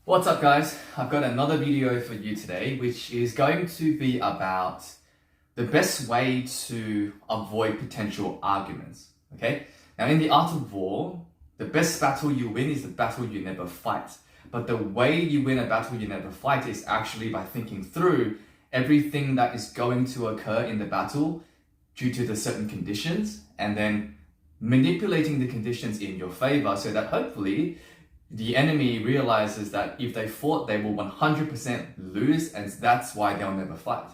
What's up guys? I've got another video for you today which is going to be about the best way to avoid potential arguments. Okay? Now in the art of war, the best battle you win is the battle you never fight. But the way you win a battle you never fight is actually by thinking through everything that is going to occur in the battle due to the certain conditions and then manipulating the conditions in your favor so that hopefully the enemy realizes that if they fought, they will 100% lose, and that's why they'll never fight.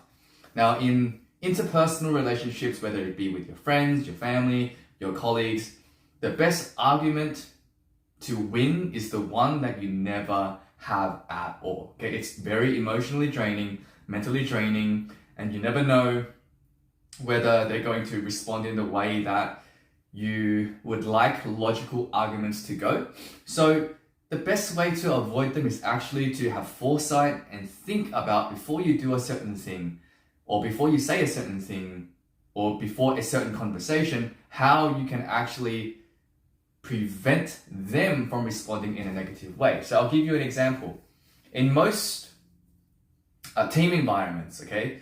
Now, in interpersonal relationships, whether it be with your friends, your family, your colleagues, the best argument to win is the one that you never have at all. Okay, it's very emotionally draining, mentally draining, and you never know whether they're going to respond in the way that you would like logical arguments to go. So the best way to avoid them is actually to have foresight and think about before you do a certain thing, or before you say a certain thing, or before a certain conversation, how you can actually prevent them from responding in a negative way. So I'll give you an example. In most team environments, okay,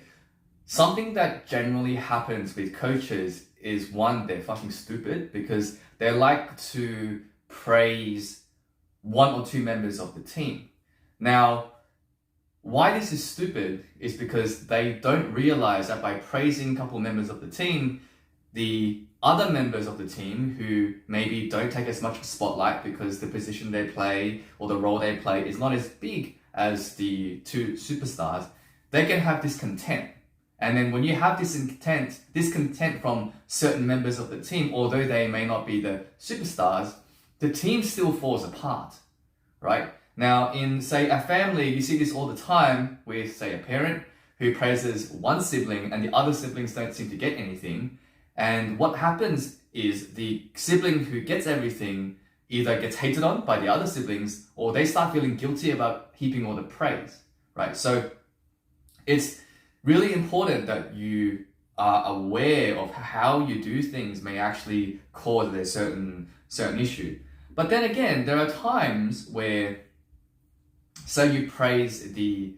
something that generally happens with coaches is one, they're fucking stupid because they like to praise one or two members of the team. Now, why this is stupid is because they don't realize that by praising a couple members of the team, the other members of the team who maybe don't take as much spotlight because the position they play or the role they play is not as big as the two superstars, they can have discontent. And then when you have discontent from certain members of the team, although they may not be the superstars, the team still falls apart, right? Now, in, say, a family, you see this all the time with, say, a parent who praises one sibling and the other siblings don't seem to get anything. And what happens is the sibling who gets everything either gets hated on by the other siblings or they start feeling guilty about heaping all the praise, right? So it's really important that you are aware of how you do things may actually cause a certain issue. But then again, there are times where, say you praise the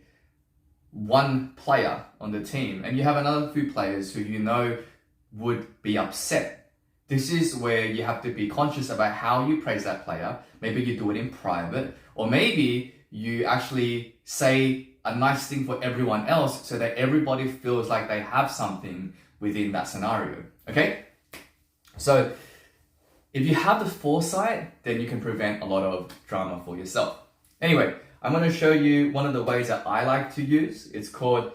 one player on the team and you have another few players who you know would be upset. This is where you have to be conscious about how you praise that player. Maybe you do it in private, or maybe you actually say a nice thing for everyone else so that everybody feels like they have something within that scenario. Okay? So if you have the foresight, then you can prevent a lot of drama for yourself. Anyway, I'm going to show you one of the ways that I like to use. It's called,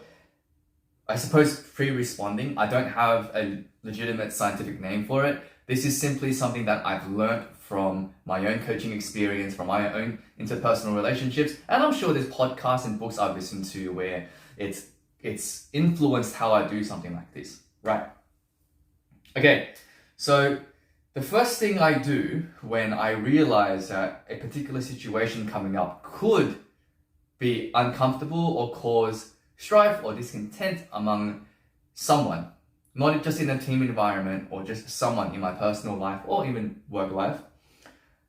I suppose, free responding. I don't have a legitimate scientific name for it. This is simply something that I've learned from my own coaching experience, from my own interpersonal relationships. And I'm sure there's podcasts and books I've listened to where it's influenced how I do something like this, right? Okay, so the first thing I do when I realize that a particular situation coming up could be uncomfortable or cause strife or discontent among someone, not just in a team environment or just someone in my personal life or even work life,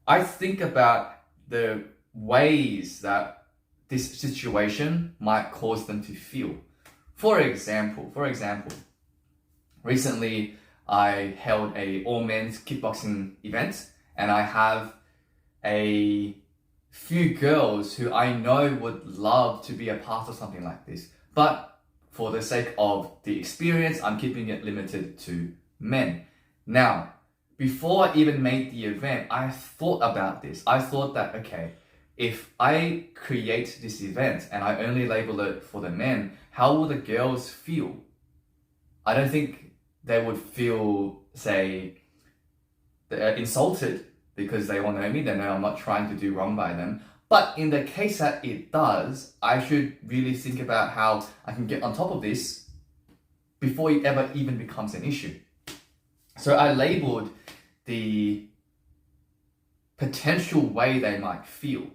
I think about the ways that this situation might cause them to feel. For example, recently I held a all-men's kickboxing event and I have a few girls who I know would love to be a part of something like this. But for the sake of the experience, I'm keeping it limited to men. Now, before I even made the event, I thought about this. I thought that, okay, if I create this event and I only label it for the men, how will the girls feel? I don't think they would feel, say, insulted because they all know me. They know I'm not trying to do wrong by them. But in the case that it does, I should really think about how I can get on top of this before it ever even becomes an issue. So I labeled the potential way they might feel.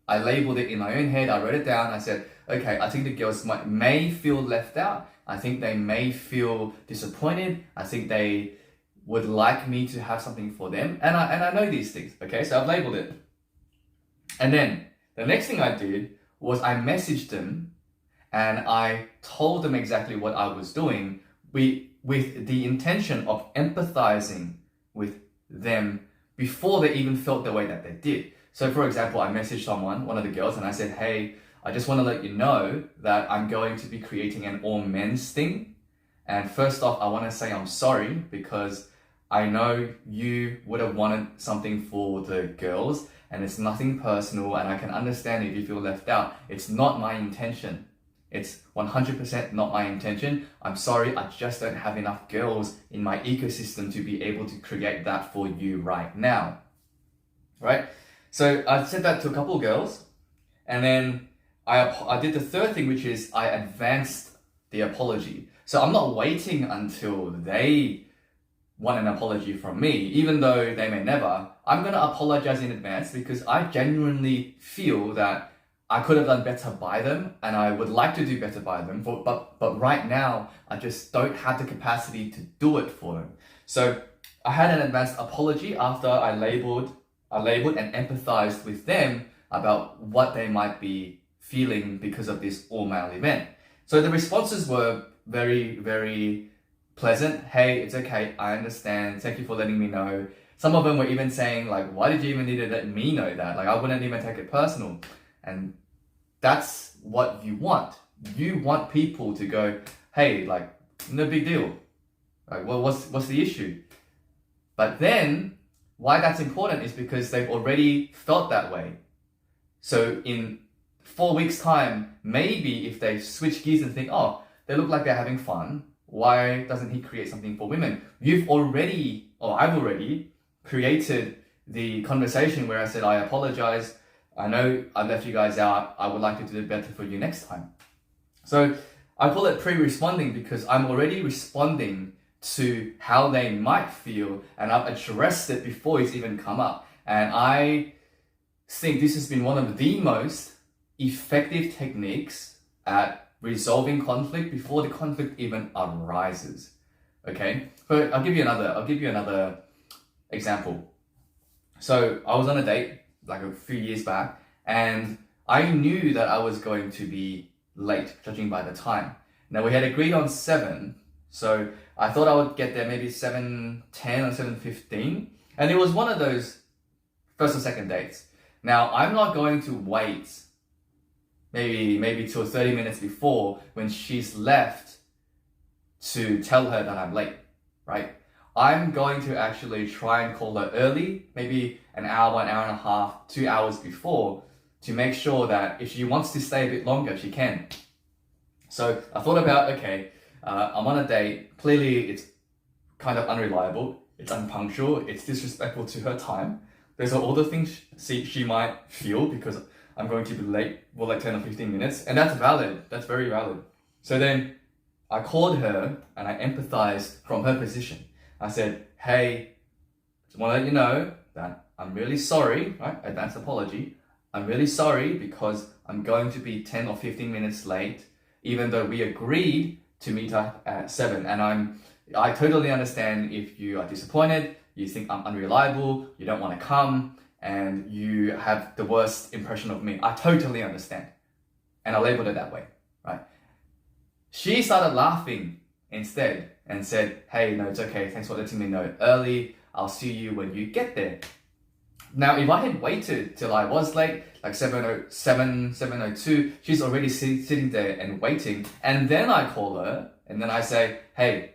I labeled it in my own head. I wrote it down. I said, okay, I think the girls may feel left out. I think they may feel disappointed. I think they would like me to have something for them. And I know these things, okay? So I've labeled it. And then The next thing I did was I messaged them and I told them exactly what I was doing with the intention of empathizing with them before they even felt the way that they did. So for example, I messaged someone, one of the girls, and I said, hey, I just want to let you know that I'm going to be creating an all men's thing. And first off, I want to say I'm sorry because I know you would have wanted something for the girls and it's nothing personal and I can understand if you feel left out. It's not my intention. It's 100% not my intention. I'm sorry, I just don't have enough girls in my ecosystem to be able to create that for you right now. Right? So I said that to a couple of girls, and then I did the third thing, which is I advanced the apology. So I'm not waiting until they want an apology from me, even though they may never. I'm going to apologize in advance because I genuinely feel that I could have done better by them and I would like to do better by them, but right now I just don't have the capacity to do it for them. So I had an advanced apology after I labeled and empathized with them about what they might be feeling because of this all-male event. So the responses were very, very pleasant. Hey, it's okay, I understand, thank you for letting me know. Some of them were even saying like, why did you even need to let me know that? Like, I wouldn't even take it personal. And that's what you want. You want people to go, hey, like, no big deal. Like, well, what's the issue? But then, why that's important is because they've already felt that way. So in 4 weeks' time, maybe if they switch gears and think, oh, they look like they're having fun, why doesn't he create something for women? I've already created the conversation where I said, I apologize. I know I left you guys out. I would like to do it better for you next time. So I call it pre-responding because I'm already responding to how they might feel and I've addressed it before it's even come up. And I think this has been one of the most effective techniques at resolving conflict before the conflict even arises. Okay, but I'll give you another example. So I was on a date like a few years back, and I knew that I was going to be late, judging by the time. Now we had agreed on 7, so I thought I would get there maybe 7:10 or 7:15, and it was one of those first or second dates. Now I'm not going to wait maybe till 30 minutes before when she's left to tell her that I'm late, right? I'm going to actually try and call her early, maybe an hour and a half, 2 hours before, to make sure that if she wants to stay a bit longer, she can. So I thought about, okay, I'm on a date. Clearly it's kind of unreliable. It's unpunctual. It's disrespectful to her time. There's all the things she might feel because I'm going to be late for like 10 or 15 minutes. And that's valid. That's very valid. So then I called her and I empathized from her position. I said, hey, just want to let you know that I'm really sorry, right? Advanced apology. I'm really sorry because I'm going to be 10 or 15 minutes late, even though we agreed to meet up at 7. And I totally understand if you are disappointed, you think I'm unreliable, you don't want to come, and you have the worst impression of me. I totally understand. And I labeled it that way, right? She started laughing instead and said, hey, no, it's okay. Thanks for letting me know early. I'll see you when you get there. Now, if I had waited till I was late, like 7:07, 7:02, she's already sitting there and waiting. And then I call her and then I say, hey,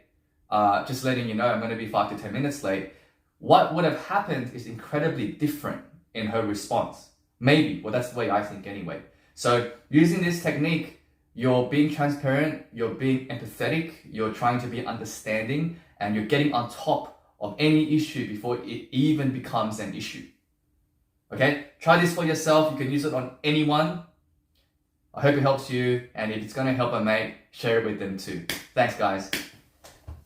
just letting you know, I'm going to be 5 to 10 minutes late. What would have happened is incredibly different in her response. Maybe, well, that's the way I think anyway. So using this technique, you're being transparent, you're being empathetic, you're trying to be understanding, and you're getting on top of any issue before it even becomes an issue. Okay? Try this for yourself. You can use it on anyone. I hope it helps you, and if it's going to help a mate, share it with them too. Thanks, guys.